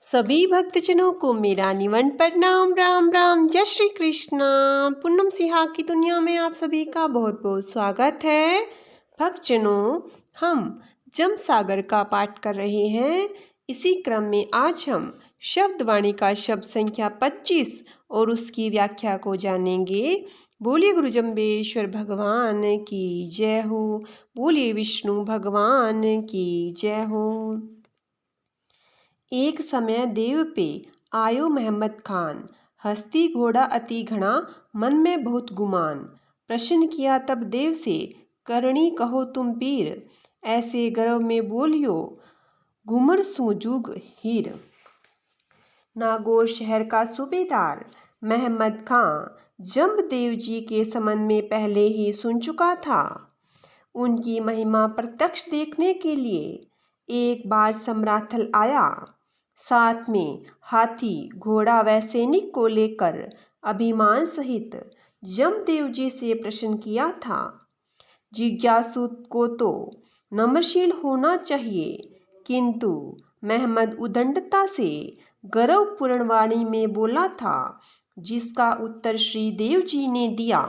सभी भक्तजनों को मेरा निवन प्रणाम। राम राम, जय श्री कृष्ण। पूनम सिहा की दुनिया में आप सभी का बहुत बहुत स्वागत है। भक्तजनों, हम जम सागर का पाठ कर रहे हैं। इसी क्रम में आज हम शब्दवाणी का शब्द संख्या 25 और उसकी व्याख्या को जानेंगे। बोलिए गुरु जम्बेश्वर भगवान की जय हो। बोलिए विष्णु भगवान की जय हो। एक समय देव पे आयो महमद खान, हस्ती घोड़ा अति घना, मन में बहुत गुमान। प्रश्न किया तब देव से, करणी कहो तुम पीर, ऐसे गर्व में बोलियो, घुमर सूजुग हीर। नागौर शहर का सूबेदार महमद खां जम्बदेव जी के संबंध में पहले ही सुन चुका था। उनकी महिमा प्रत्यक्ष देखने के लिए एक बार समराथल आया। साथ में हाथी, घोड़ा व सैनिक को लेकर अभिमान सहित जमदेव जी से प्रश्न किया था। जिज्ञासु को तो नम्रशील होना चाहिए, किंतु महमद उदंडता से गर्वपूर्ण वाणी में बोला था, जिसका उत्तर श्री देव जी ने दिया।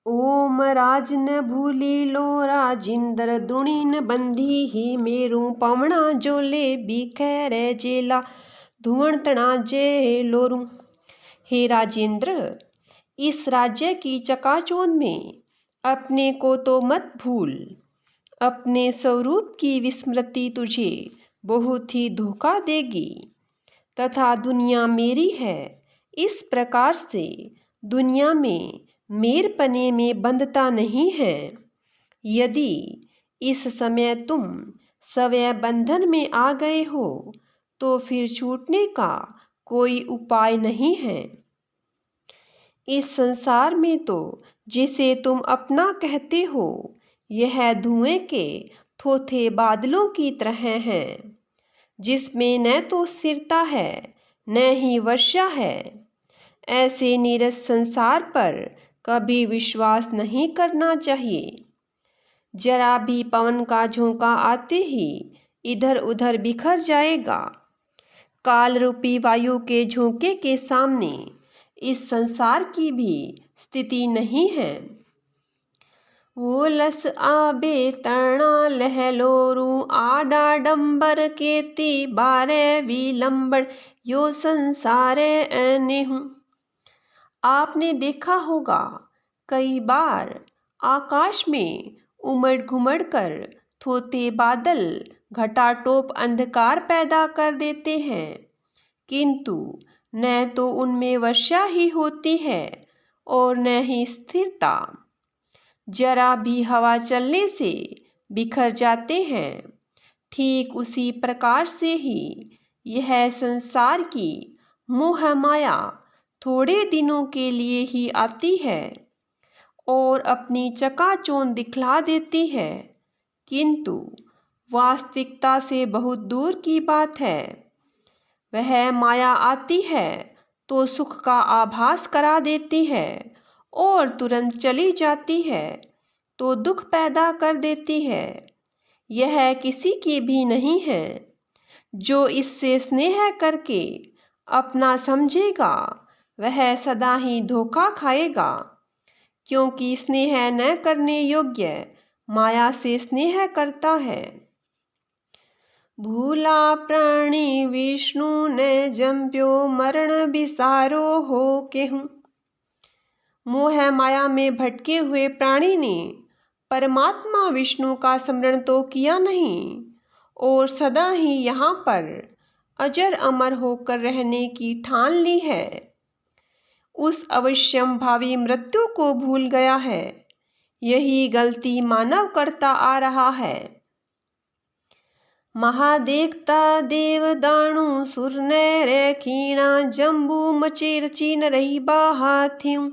ओम राज न भूली लो राजिंदर, दुणी न बंधी ही मेरू पवना जोले, बिखैर जेला धुवन तना जे लोरू। हे राजेंद्र, इस राज्य की चकाचौंध में अपने को तो मत भूल। अपने स्वरूप की विस्मृति तुझे बहुत ही धोखा देगी, तथा दुनिया मेरी है, इस प्रकार से दुनिया में मेरपने में बंधता नहीं है। यदि इस समय तुम स्वयं बंधन में आ गए हो तो फिर छूटने का कोई उपाय नहीं है। इस संसार में तो जिसे तुम अपना कहते हो, यह धुएं के थोथे बादलों की तरह है, जिसमें न तो स्थिरता है न ही वर्षा है। ऐसे नीरस संसार पर कभी विश्वास नहीं करना चाहिए। जरा भी पवन का झोंका आते ही इधर उधर बिखर जाएगा। काल रूपी वायु के झोंके के सामने इस संसार की भी स्थिति नहीं है। वो लस आबे तरणा लहलोरू, आडाडंबर केती बारे विलंबन, यो संसारे अनेहू। आपने देखा होगा, कई बार आकाश में उमड़ घुमड़ कर थोथे बादल घटाटोप अंधकार पैदा कर देते हैं, किंतु न तो उनमें वर्षा ही होती है और न ही स्थिरता। जरा भी हवा चलने से बिखर जाते हैं। ठीक उसी प्रकार से ही यह संसार की मोह माया थोड़े दिनों के लिए ही आती है और अपनी चकाचौंध दिखला देती है, किंतु वास्तविकता से बहुत दूर की बात है। वह माया आती है तो सुख का आभास करा देती है और तुरंत चली जाती है तो दुख पैदा कर देती है। यह किसी की भी नहीं है। जो इससे स्नेह करके अपना समझेगा, वह सदा ही धोखा खाएगा, क्योंकि स्नेह न करने योग्य माया से स्नेह करता है। भूला प्राणी विष्णु ने जम्प्यो, मरण बिसारो हो केहूँ। मोह माया में भटके हुए प्राणी ने परमात्मा विष्णु का स्मरण तो किया नहीं और सदा ही यहाँ पर अजर अमर होकर रहने की ठान ली है। उस अवश्यम भावी मृत्यु को भूल गया है। यही गलती मानव करता आ रहा है। महादेखता देव दाणु सुर ने रे खीणा, जम्बू मचेर चीन रही बाहाथ्यूं।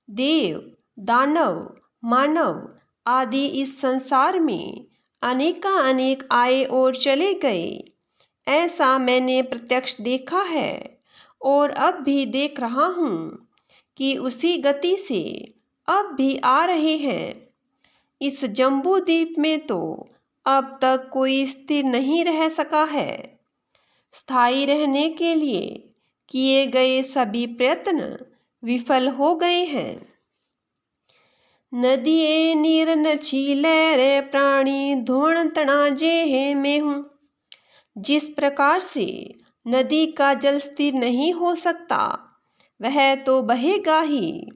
देव, दानव, मानव आदि इस संसार में अनेक आए और चले गए। ऐसा मैंने प्रत्यक्ष देखा है और अब भी देख रहा हूँ कि उसी गति से अब भी आ रहे हैं। इस जम्बू द्वीप में तो अब तक कोई स्थिर नहीं रह सका है। स्थायी रहने के लिए किए गए सभी प्रयत्न विफल हो गए हैं। नदिये नीर न छीले रे प्राणी धुवन तना जे में हूँ। जिस प्रकार से नदी का जल स्थिर नहीं हो सकता, वह तो बहेगा ही,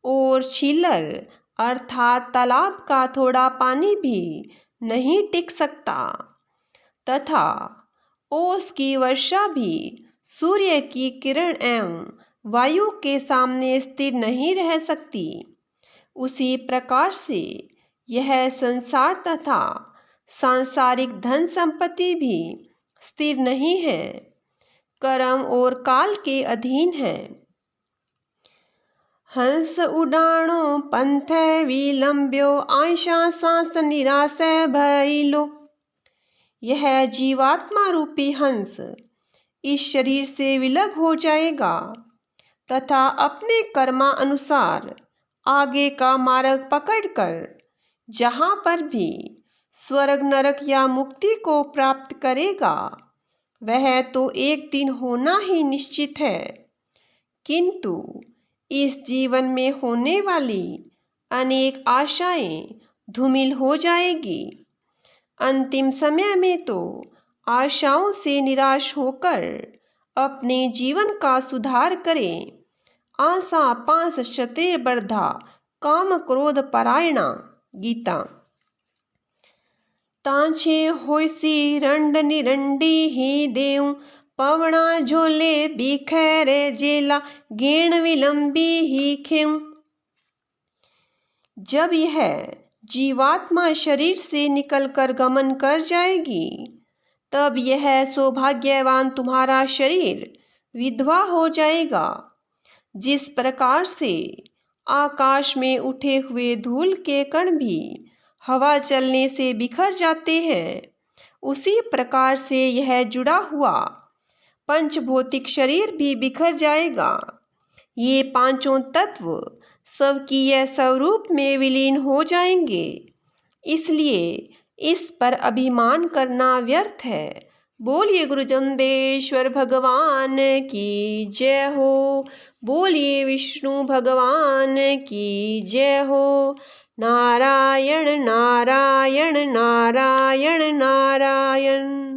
और छीलर अर्थात तालाब का थोड़ा पानी भी नहीं टिक सकता, तथा ओस की वर्षा भी सूर्य की किरण एवं वायु के सामने स्थिर नहीं रह सकती, उसी प्रकार से यह संसार तथा सांसारिक धन संपत्ति भी स्थिर नहीं है, कर्म और काल के अधीन है। हंस उडाणो पंथ विलंब्यो आशा सांस निराश भइलो। यह जीवात्मा रूपी हंस इस शरीर से विलग हो जाएगा तथा अपने कर्मा अनुसार आगे का मार्ग पकड़कर जहाँ पर भी स्वर्ग नरक या मुक्ति को प्राप्त करेगा, वह तो एक दिन होना ही निश्चित है, किंतु इस जीवन में होने वाली अनेक आशाएं धूमिल हो जाएगी। अंतिम समय में तो आशाओं से निराश होकर अपने जीवन का सुधार करें। आशा पास क्षत्रिय वर्धा काम क्रोध परायणा। गीता। तांछे होइसी रंड निरंडी ही देव पवना झोले बिखरे जेला गेण विलंबी ही खेऊ। जब यह जीवात्मा शरीर से निकलकर गमन कर जाएगी, तब यह सौभाग्यवान तुम्हारा शरीर विधवा हो जाएगा। जिस प्रकार से आकाश में उठे हुए धूल के कण भी हवा चलने से बिखर जाते हैं, उसी प्रकार से यह जुड़ा हुआ पंचभौतिक शरीर भी बिखर जाएगा। ये पांचों तत्व स्वकीय स्वरूप में विलीन हो जाएंगे, इसलिए इस पर अभिमान करना व्यर्थ है। बोलिए गुरु जम्बेश्वर भगवान की जय हो। बोलिए विष्णु भगवान की जय हो। नारायण नारायण नारायण नारायण।